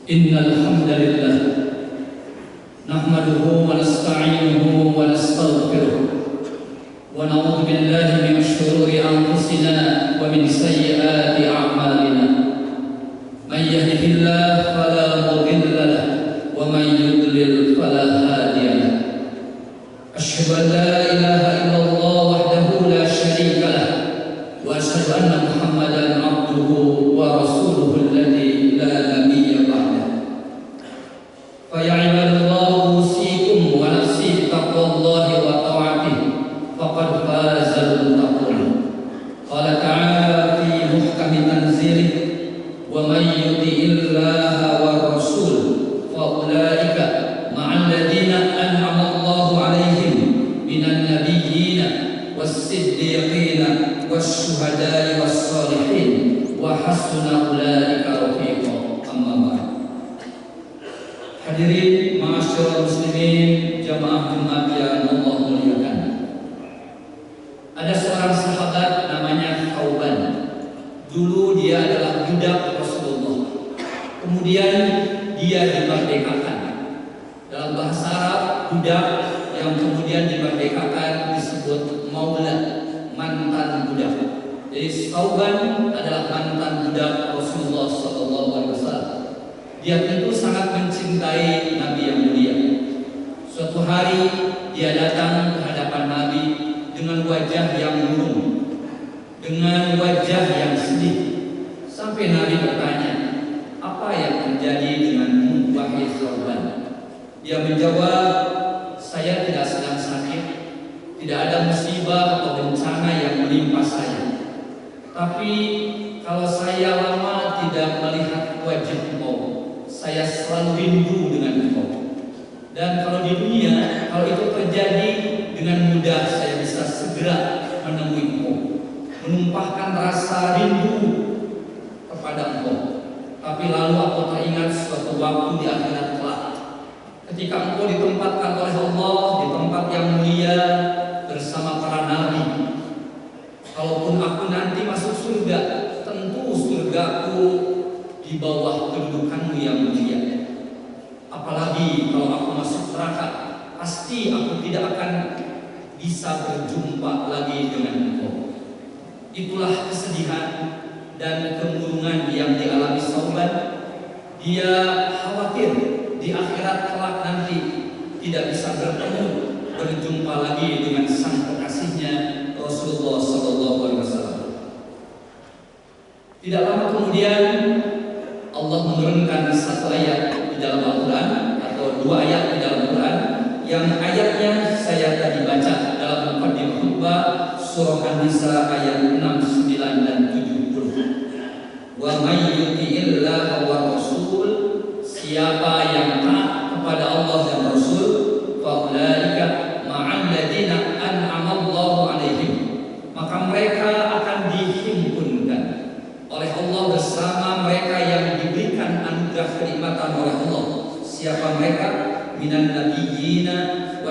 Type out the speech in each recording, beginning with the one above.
Innal hamdalillah nahmaduhu wa nasta'inuhu wa nastaghfiruh wa na'udzu billahi min shururi anfusina wa min sayyiati a'malina. May yahdihillahu fala mudilla lahu wa may yudlil fala hadiya lahu. Asyhadu an la ilaha illallah wahdahu la syarika lahu wa asyhadu anna Muhammadan abduhu wa rasuluhu alladzi la nabiyya ba'dahu. Fa ya ibadallah usikum wa nafsi taqwallahi wa ta'atihi faqad fazal muttaqun. Qala ta'ala fi muhkami tanzilih wa may yuti'illaha wa rasul fa ulaika ma'al ladzina an'ama Allahu 'alaihim minan nabiyyina was-siddiqina wasyuhada'i was-shalihin wa hasuna ulaika rafiqa. Amma ba'd. Hadirin ma'asyiral muslimin, jamaah Jumat yang Allah muliakan. Ada seorang sahabat namanya Thauban. Dulu dia adalah budak Rasulullah. Kemudian dia dimerdekakan. Dalam bahasa Arab, budak yang kemudian dimerdekakan disebut maula, mantan budak. Jadi Thauban adalah mantan budak Rasulullah SAW. Dia tentu sangat mencintai Nabi yang mulia. Suatu hari dia datang ke hadapan Nabi dengan wajah yang murung, dengan wajah yang sedih. Sampai Nabi bertanya, "Apa yang terjadi denganmu, wahai Thauban?" Dia menjawab, "Saya tidak sedang sakit, tidak ada musibah atau bencana yang menimpa saya. Tapi kalau saya lama tidak melihat wajahmu, saya selalu rindu dengan engkau. Dan kalau di dunia, kalau itu terjadi, dengan mudah saya bisa segera menemui engkau, menumpahkan rasa rindu kepada engkau. Tapi lalu aku teringat suatu waktu di akhirat kelak, ketika engkau ditempatkan oleh Allah di tempat yang mulia bersama para nabi. Kalaupun aku nanti masuk surga, tentu surgaku di bawah kedudukanmu yang mulia. Apalagi kalau aku masuk neraka, pasti aku tidak akan bisa berjumpa lagi dengan engkau." Itulah kesedihan dan kemurungan yang dialami Thauban. Dia khawatir di akhirat kelak nanti tidak bisa berjumpa lagi dengan sang kekasihnya Rasulullah SAW. Tidak lama kemudian Allah menurunkan satu ayat di dalam Al-Quran, atau dua ayat di dalam Al-Quran, yang ayatnya saya tadi baca dalam muqaddimah khutbah surah An-Nisa ayat 6, 9 dan 70. Wa may yuti'illaha wa rasul, siapa yang taat kepada Allah dan Rasul, fa ulaika ma'al ladzina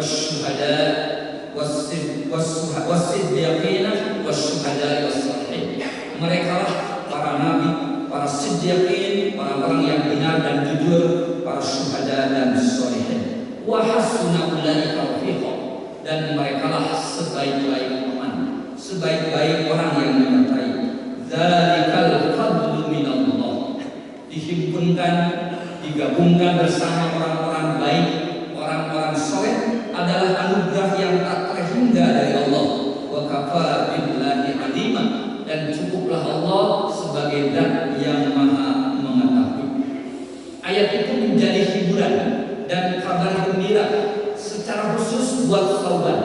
wasyuhada wasiddiqina wasyuhada wassalihin. Mereka lah para nabi, para siddiqin, orang-orang yang benar dan jujur, para syuhada dan sholihin. Wa hasuna ulaika rafiqa, dan mereka lah sebaik-baik teman, sebaik-baik orang yang menyertai. Dzalikal fadlu minallah, dihimpunkan, digabungkan bersama orang-orang baik, orang-orang soleh adalah anugerah yang tak terhingga dari Allah. Wa kafa billahi alima, dan cukuplah Allah sebagai zat yang maha mengetahui. Ayat itu menjadi hiburan dan kabar gembira secara khusus buat Thawban,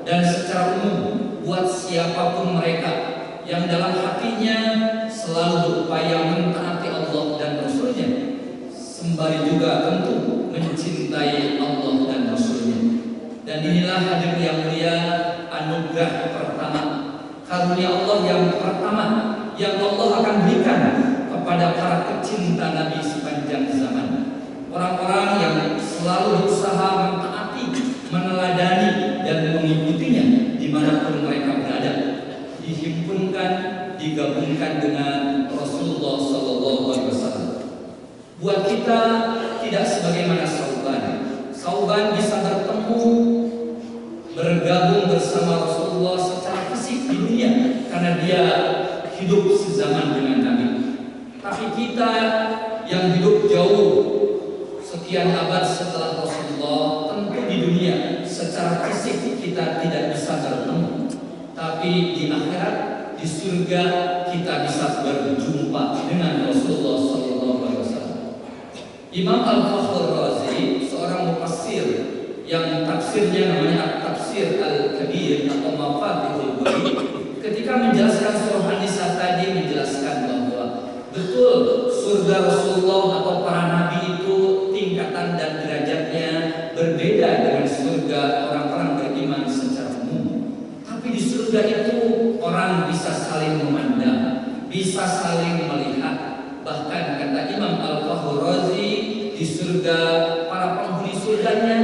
dan secara umum buat siapapun mereka yang dalam hatinya selalu berupaya mentaati Allah dan Rasulnya, sembari juga tentu mencintai Allah dan Rasulnya. Dan inilah hadirin yang mulia, anugerah pertama, karunia Allah yang pertama yang Allah akan berikan kepada para pecinta Nabi sepanjang zaman. Orang-orang yang selalu berusaha mentaati, meneladani, dan mengikutinya dimanapun mereka berada, dihimpunkan, digabungkan dengan Rasulullah SAW. Buat kita tidak sebagaimana Thawban bisa bertemu, bergabung bersama Rasulullah secara fisik di dunia karena dia hidup sezaman dengan Nabi. Tapi kita yang hidup jauh sekian abad setelah Rasulullah, tentu di dunia secara fisik kita tidak bisa bertemu, tapi di akhirat, di surga, kita bisa berjumpa dengan Rasulullah SAW. Imam Al-Fakhr Razi, seorang mufassir yang tafsirnya namanya Tafsir Al-Kabir atau Mafatihul Ghaib, ketika menjelaskan surah An-Nisa tadi menjelaskan bahwa betul surga Rasulullah atau para nabi itu tingkatan dan derajatnya berbeda dengan surga orang-orang beriman secara umum. Tapi di surga itu orang bisa saling memandang, bisa saling melihat. Bahkan kata Imam Al-Fakhr Razi, di surga para penghuni surganya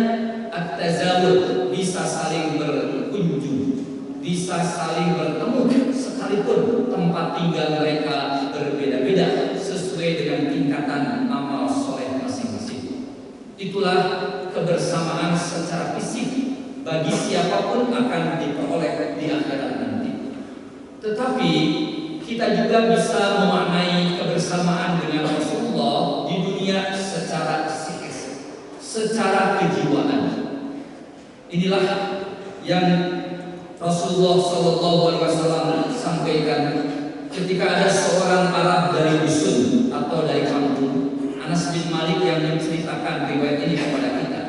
at-tazawur, bisa saling berkunjung, bisa saling bertemu, sekalipun tempat tinggal mereka berbeda-beda sesuai dengan tingkatan amal soleh masing-masing. Itulah kebersamaan secara fisik bagi siapapun akan diperoleh di akhirat nanti. Tetapi kita juga bisa memaknai kebersamaan dengan Rasulullah di dunia secara psikis, secara kejiwaan. Inilah yang Rasulullah SAW sampaikan ketika ada seorang Arab dari dusun atau dari kampung. Anas bin Malik yang menceritakan riwayat ini kepada kita.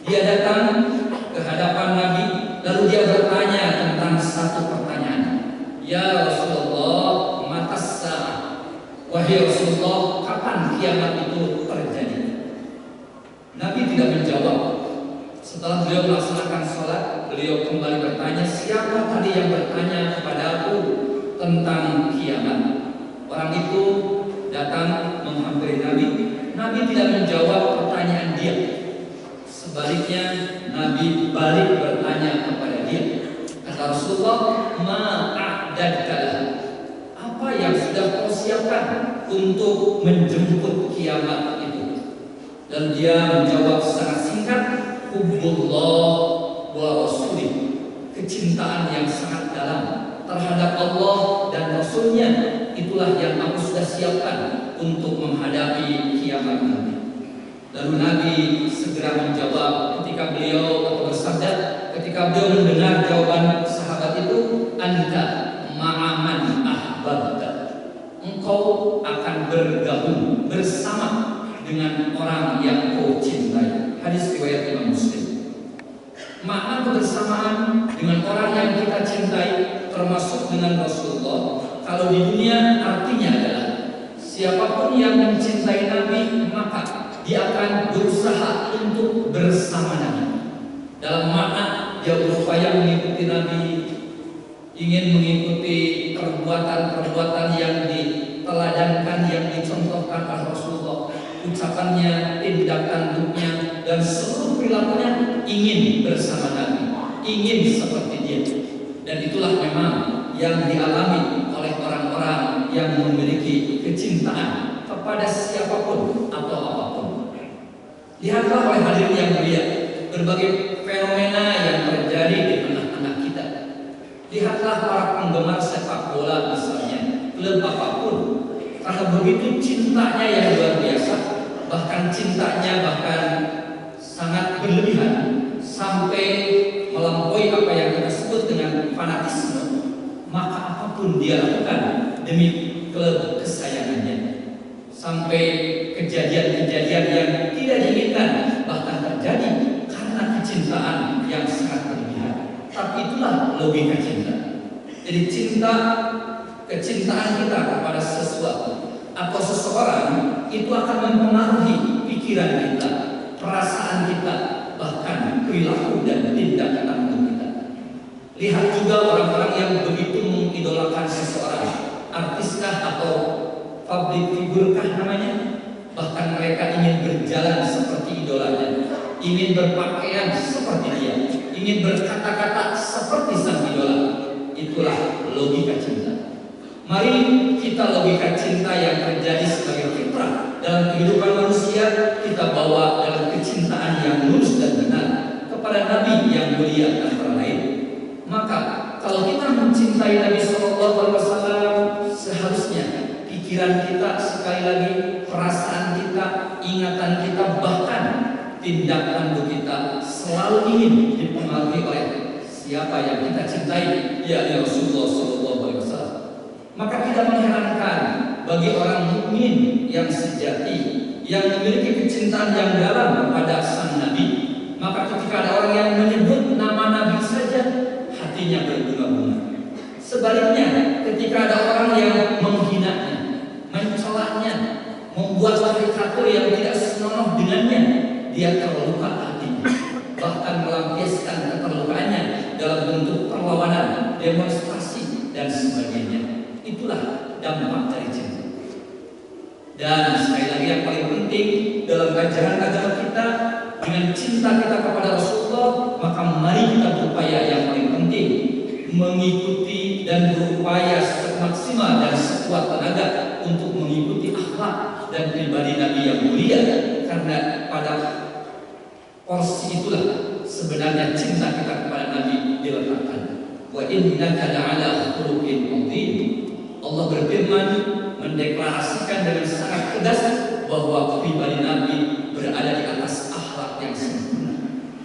Dia datang ke hadapan Nabi, lalu dia bertanya tentang satu pertanyaan. Ya Rasulullah, matas sa'ah, wahai Rasulullah, kapan kiamat itu terjadi? Nabi tidak menjawab. Setelah beliau melaksanakan sholat, beliau kembali bertanya, siapa tadi yang bertanya kepada aku tentang kiamat? Orang itu datang menghampiri Nabi. Nabi tidak menjawab pertanyaan dia. Sebaliknya Nabi balik bertanya kepada dia. Kata Rasulullah, ma'adadkalah, apa yang sudah kau siapkan untuk menjemput kiamat itu? Dan dia menjawab sangat singkat, hubbullah wa rasulih, kecintaan yang sangat dalam terhadap Allah dan Rasulnya, itulah yang aku sudah siapkan untuk menghadapi kiamat nanti. Lalu Nabi segera menjawab ketika beliau bersabda, ketika beliau mendengar jawaban sahabat itu, anta ma'aman ahbabta, engkau akan bergabung bersama dengan orang yang kau cintai. Hadis riwayat Imam Muslim. Makna kebersamaan dengan orang yang kita cintai, termasuk dengan Rasulullah, kalau di dunia artinya adalah siapapun yang mencintai Nabi, maka dia akan berusaha untuk bersama Nabi. Dalam makna dia berupaya mengikuti Nabi, ingin mengikuti perbuatan-perbuatan yang diteladankan, yang dicontohkan oleh Rasulullah, ucapannya, tindakan tanduknya, dan seluruh perilakunya ingin bersama Nabi, ingin seperti dia. Dan itulah memang yang dialami oleh orang-orang yang memiliki kecintaan kepada siapapun atau apapun. Lihatlah oleh hadirin yang mulia, berbagai fenomena yang terjadi di tengah-tengah kita. Lihatlah para penggemar sepak bola misalnya, klub apapun, karena begitu cintanya yang luar biasa, bahkan cintanya sangat berlebihan sampai melampaui apa yang kita sebut dengan fanatisme, maka apapun dia lakukan demi klub kesayangannya. Sampai kejadian-kejadian yang tidak diinginkan bahkan terjadi karena kecintaan yang sangat berlebihan. Tapi itulah logika cinta. Jadi kecintaan kita kepada sesuatu atau seseorang itu akan mempengaruhi pikiran kita, perasaan kita, bahkan perilaku dan tindakan kita. Lihat juga orang-orang yang begitu mengidolakan seseorang, artiskah atau public figure-kah namanya, bahkan mereka ingin berjalan seperti idolanya, ingin berpakaian seperti dia, ingin berkata-kata seperti sang idola. Itulah logika cinta. Mari kita logika cinta yang terjadi sebagai fitrah dalam kehidupan manusia kita bawa dalam kecintaan yang lurus dan benar kepada Nabi yang mulia antara lain. Maka kalau kita mencintai Nabi SAW, seharusnya pikiran kita, sekali lagi perasaan kita, ingatan kita, bahkan tindakan kita selalu ingin dipengaruhi oleh siapa yang kita cintai, yakni Rasulullah SAW. Maka tidak mengherankan bagi orang mukmin yang sejati, yang memiliki kecintaan yang dalam kepada sang Nabi, maka ketika ada orang yang menyebut nama Nabi saja, hatinya berbunga-bunga. Sebaliknya, ketika ada orang yang menghinanya, mencelanya, membuat karikatur yang tidak senonoh dengannya, dia terluka hatinya, bahkan melampiaskan keterlukaannya dalam bentuk perlawanan, demonstrasi, dan sebagainya. Itulah dampak dari cinta. Dan sekali lagi yang paling penting dalam ajaran agama kita, dengan cinta kita kepada Rasulullah, maka mari kita berupaya yang paling penting mengikuti dan berupaya semaksimal dan sekuat tenaga untuk mengikuti akhlak dan pribadi Nabi yang mulia, karena pada porsi itulah sebenarnya cinta kita kepada Nabi diletakkan. Wa innaka la'ala khuluqin 'adzim. Allah berfirman, mendeklarasikan dengan sangat tegas bahwa pribadi Nabi berada di atas akhlak yang sempurna.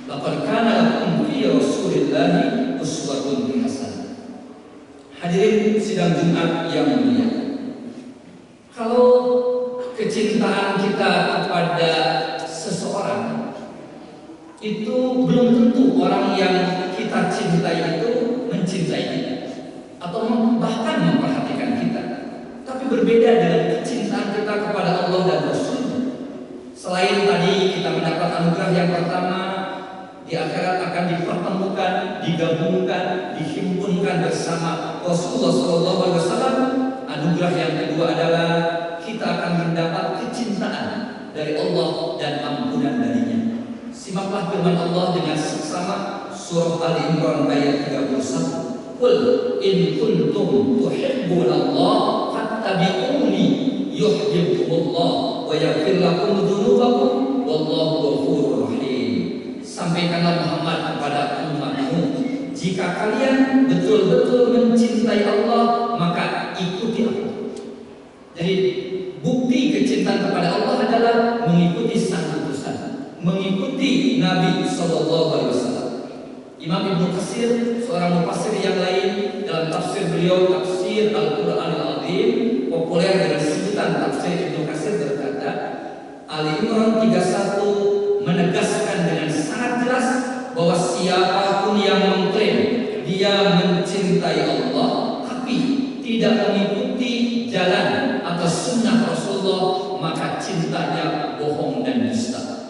Laqad kana lakum fi Rasulillahi uswatun hasanah. Hadirin sidang Jumat yang mulia, kalau kecintaan kita kepada seseorang itu belum tentu orang yang kita cintai itu mencintai kita atau bahkan memperhatikan kita. Tapi berbeda dengan kecintaan kita kepada Allah dan Rasul. Selain tadi kita mendapat anugerah yang pertama, di akhirat akan dipertemukan, digabungkan, dihimpunkan bersama Rasulullah SAW. Anugerah yang kedua adalah kita akan mendapat kecintaan dari Allah dan ampunan darinya. Simaklah firman Allah dengan seksama, surah Ali Imran ayat 31. Qul in kuntum tuhibbunallah fattabi'uni yuhibbukumullah wa yaghfir lakum dzunubakum wallahu ghafurur rahim. Sampaikanlah Muhammad kepada umatmu, jika kalian betul-betul mencintai Allah, maka ikuti aku. Jadi bukti kecintaan kepada Allah adalah mengikuti sang utusan, mengikuti Nabi SAW. Imam Ibnu Katsir, seorang mufassir yang lain, dalam tafsir beliau, tafsir Al-Quran Al-Azim, populer dengan sebutan tafsir Ibnu Katsir, berkata, Ali Imran 31 menegaskan dengan sangat jelas bahwa siapapun yang mengklaim dia mencintai Allah tapi tidak mengikuti jalan atau sunnah Rasulullah, maka cintanya bohong dan dusta.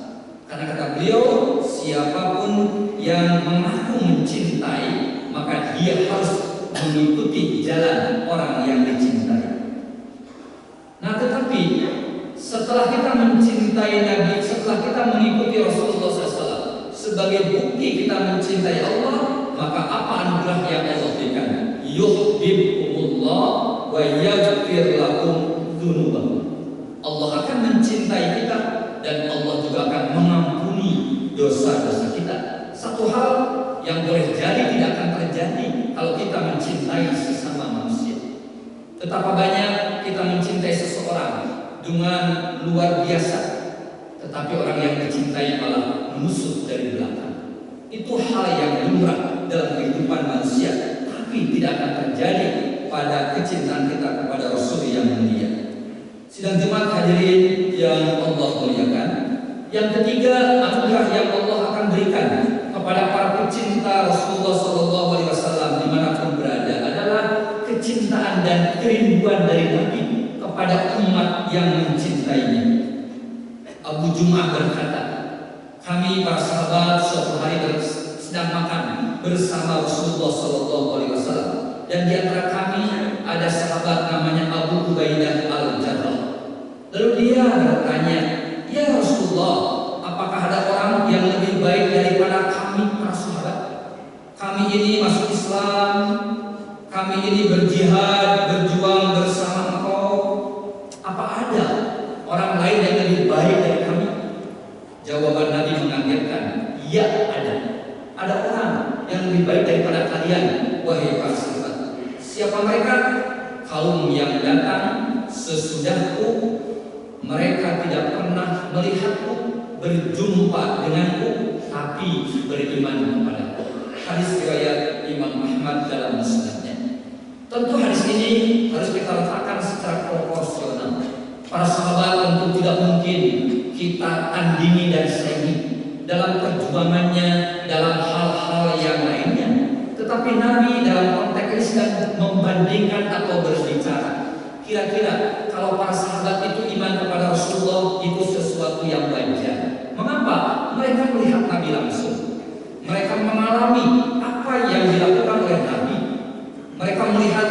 Karena kata beliau, siapapun yang mengaku mencintai, maka dia harus mengikuti jalan orang yang dicintai. Nah, tetapi setelah kita mencintai Nabi, setelah kita mengikuti Rasulullah SAW sebagai bukti kita mencintai Allah, maka apa anugerah yang Allah berikan? Yuhibbukumullah wa yaghfir lakum dzunubakum. Allah akan mencintai kita dan Allah juga akan mengampuni dosa-dosa kita. Satu hal yang boleh jadi tidak akan terjadi kalau kita mencintai sesama manusia. Betapa banyak kita mencintai seseorang dengan luar biasa, tetapi orang yang dicintai malah menusuk dari belakang. Itu hal yang lumrah dalam kehidupan manusia, tapi tidak akan terjadi pada kecintaan kita kepada Rasul yang mulia. Sidang Jumat hadirin yang Allah muliakan, yang ketiga anugerah yang Allah akan berikan kepada para pecinta Rasulullah SAW dimanapun berada adalah kecintaan dan kerinduan dari Nabi kepada umat yang mencintainya. Abu Jum'ah berkata, kami para sahabat suatu hari sedang makan bersama Rasulullah SAW, dan di antara kami ada sahabat namanya Abu Ubaidah al-Jarrah. Lalu dia bertanya, ya Rasulullah, apakah ada orang yang lebih baik daripada kami para sahabat? Kami ini masuk Islam, kami ini berjihad, berjuang bersama engkau. Apa ada orang lain yang lebih baik dari kami? Jawaban Nabi mengagetkan, ya ada. Ada orang yang lebih baik daripada kalian, wahai para sahabat. Siapa mereka? Kaum yang datang sesudahku, mereka tidak pernah melihatku, berjumpa denganku, tapi beriman kepadaku. Hadis riwayat Imam Ahmad dalam musnadnya. Tentu hadis ini harus kita letakkan secara proporsional. Para sahabat tentu tidak mungkin kita tandingi dan saingi dalam perjuangannya, dalam hal-hal yang lainnya. Tetapi Nabi dalam konteks ini sedang membandingkan atau berbicara. Kira-kira kalau para sahabat itu iman kepada Rasulullah itu sesuatu yang wajar. Mengapa? Mereka melihat Nabi langsung. Mereka mengalami apa yang dilakukan oleh Nabi. Mereka melihat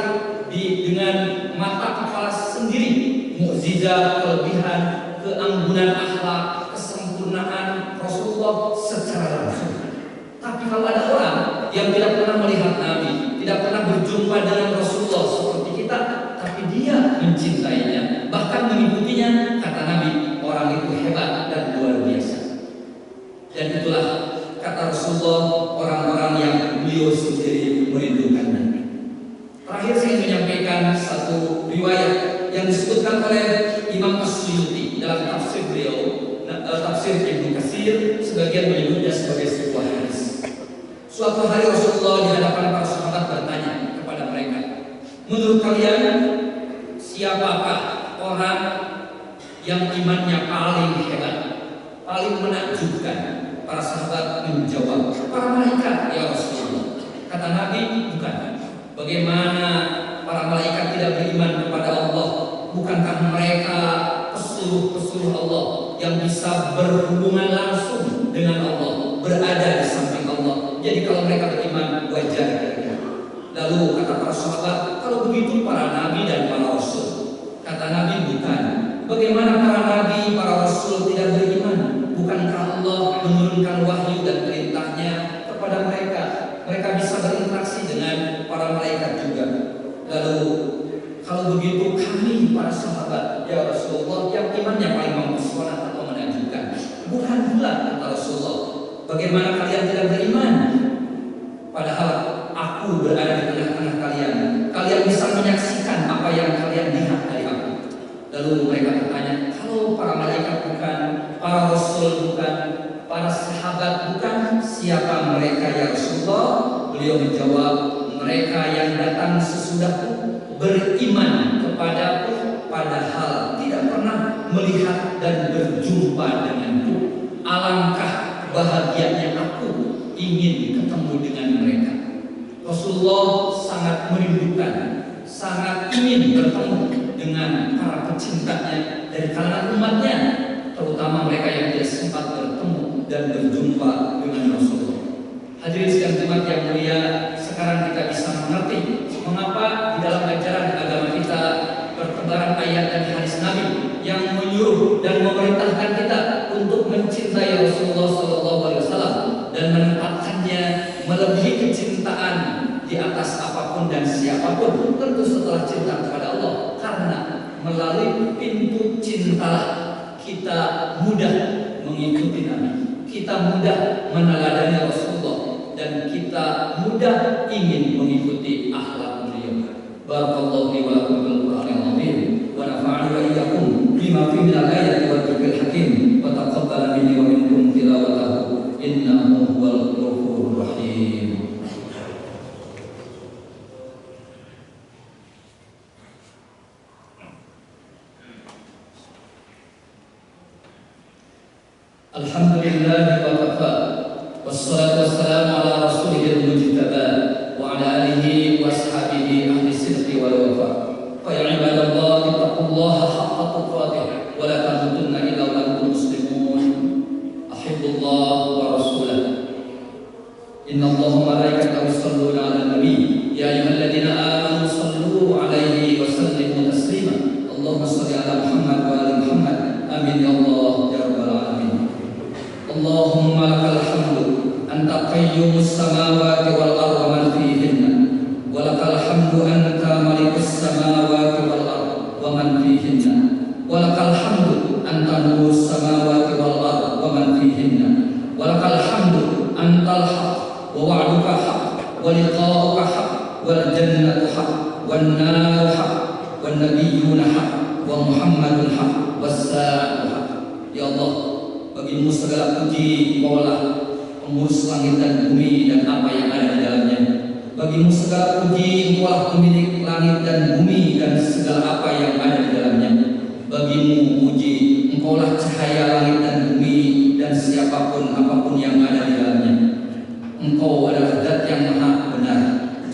dengan mata kepala sendiri mukjizat, kelebihan, keanggunan akhlak, kesempurnaan Rasulullah secara langsung. Tapi kalau ada orang yang tidak pernah melihat Nabi, tidak pernah berjumpa dengan Rasulullah seperti kita, tapi dia mencintainya, bahkan mengikutinya, kata Nabi, orang itu hebat dan luar biasa. Dan itulah kata Rasulullah, orang-orang yang beliau sendiri merindukannya. Terakhir saya menyampaikan satu riwayat yang disebutkan oleh Imam As-Suyuti dalam tafsir beliau, tafsir Ibnu Katsir, sebagian menyebutnya sebagai sebuah hadis. Suatu hari Rasulullah di hadapan para sahabat bertanya kepada mereka, menurut kalian siapakah orang yang imannya paling hebat, paling menakjubkan? Para sahabat menjawab, para malaikat ya Rasulullah. Kata Nabi, bukan. Bagaimana para malaikat tidak beriman kepada Allah? Bukankah mereka pesuruh-pesuruh Allah yang bisa berhubungan langsung dengan Allah, berada di samping Allah? Jadi kalau mereka beriman, wajar. Lalu kata para sahabat, kalau begitu para nabi dan para rasul. Kata Nabi, bukan. Bagaimana para nabi, para rasul tidak beriman? Bukankah Allah menurunkan wahyu dan perintahnya kepada mereka? Mereka bisa berinteraksi dengan para malaikat juga. Lalu kalau begitu kami para sahabat ya Rasulullah yang imannya paling mempesona atau menakjubkan. Bukan pula kata Rasulullah, bagaimana kalian tidak beriman? Padahal aku berada di tengah-tengah kalian. Kalian bisa menyaksikan apa yang kalian lihat dari aku. Lalu mereka bertanya, kalau para malaikat bukan, para rasul bukan, para sahabat bukan, siapa mereka ya Rasulullah? Beliau menjawab, mereka yang datang sesudahku, beriman kepadaku, padahal tidak pernah melihat dan berjumpa denganku. Alangkah bahagianya aku ingin ketemu dengan mereka. Rasulullah sangat merindukan, sangat ingin bertemu dengan para pecintanya dari kalangan umatnya, terutama mereka yang tidak sempat bertemu dan berjumpa dengan Rasulullah. Hadirin sekalian Jumat yang mulia, sekarang kita bisa mengerti mengapa di dalam ajaran agama kita bertebaran ayat dan hadis Nabi yang menyuruh dan memerintahkan kita untuk mencintai Rasulullah SAW melebihi kecintaan di atas apapun dan siapapun, tentu setelah cinta kepada Allah. Karena melalui pintu cinta kita mudah mengikuti Nabi, kita mudah meneladani Rasulullah, dan kita mudah ingin mengikuti akhlak beliau. Barakallahu li wa lakum bil Qur'anil azim wa nafa'ani wa iyyakum bima fihi minal ayati wal dhikril hakim wa taqabbal minni wa minkum tilawatahu innahu huwal ghafurur rahim. Alhamdulillah wa kafa wassalatu wassalamu ala rasulihil mujtaba wa ala alihi wa ashabihi ahli sidqi wal wafa. Fa ya ibadallah ittaqullaha haqqa tuqatih wa la tamutunna illa wa antum muslimun. Ahibbullah wa rasulah. Inna Allaha wa malaikatahu yusholluna 'alan nabi ya ayyuhalladzina amanu shallu 'alaihi wa sallimu taslima. Allahumma shalli ala Muhammad wa ali Muhammad. Amin ya Allah ya rabbal alamin. Allahumma lakal hamdu anta qayyumus samawati wal ardi wa man fihinna wa lakal hamdu anta malikus samawati wal ardi wa man fihinna wa lakal hamdu anta nurus samawati wal ardi wa man fihinna wa lakal hamdu antal haq wa wa'duka haq wa liqa'uka haq wal jannatu haq wan naru haq wan nabiyyuna haq wa Muhammadun haq was sa'atu haq. Ya Allah, bagimu segala puji, Engkaulah pengurus langit dan bumi dan apa yang ada di dalamnya. Bagimu segala puji, Engkaulah pemilik langit dan bumi dan segala apa yang ada di dalamnya. Bagimu puji, Engkaulah cahaya langit dan bumi dan siapapun apapun yang ada di dalamnya. Engkau adalah Zat yang maha benar,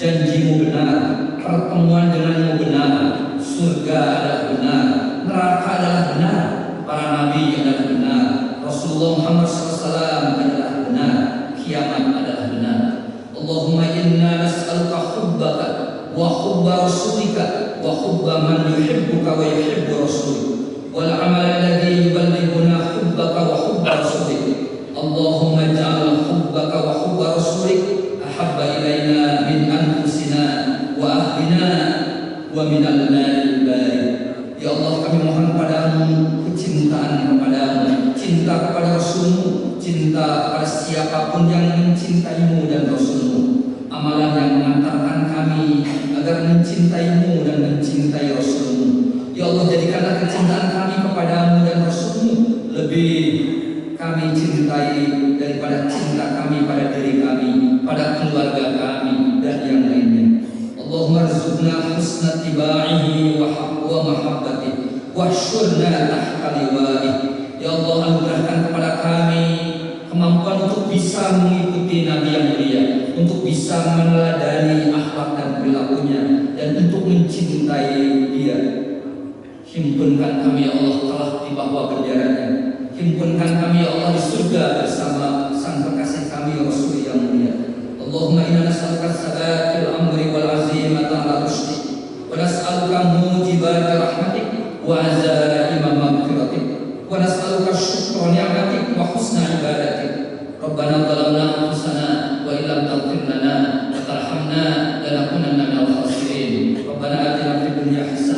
janjimu benar, pertemuan denganmu benar, surga adalah benar, neraka adalah benar, para nabi adalah benar, Rasulullah Muhammad SAW adalah benar, kiamat adalah benar. Allahumma inna nas'aluka hubbaka wa hubba rasulika wa hubba man yuhibbuka wa yuhibbu rasulika wal amal alladhi yuballighuna hubbaka wa hubba rasulika. Allahumma ja'al hubbaka wa hubba rasulika ahabba ilaina min anfusina wa ahlina wa minal malil barik. Ya Allah, kami mohon padamu kecintaan kepadamu, cinta kepada Rasulmu, cinta kepada siapapun yang mencintaimu dan Rasulmu, amalan yang mengantarkan kami agar mencintaimu dan mencintai Rasulmu. Ya Allah, jadikanlah kecintaan kami kepadamu dan Rasulmu lebih kami cintai daripada cinta kami pada diri kami, pada keluarga kami dan yang lainnya. Allahumma rzuqna husna tiba'ihi wa mahabbatihi wahsyurna tahta liwa'ih. Ya Allah, anugerahkan kepada kami kemampuan untuk bisa mengikuti Nabi yang mulia, untuk bisa meneladani akhlak dan perilakunya, dan untuk mencintai Dia. Himpunkan kami ya Allah telah di bawah benderanya. Himpunkan kami ya Allah di surga bersama sang kekasih kami Rasul yang mulia. Allahumma inna nas'aluka sabatil amri wal azimata ala rusydi wa nas'aluka mujibati rahmatik wa azaima maghfiratik wa nas'aluka syukra ni'matik wa husna ibadatik. Rabbana zalamna anfusana wa illam taghfir lana wa tarhamna lanakunanna minal khasirin. Rabbana atina fid dunya hasanah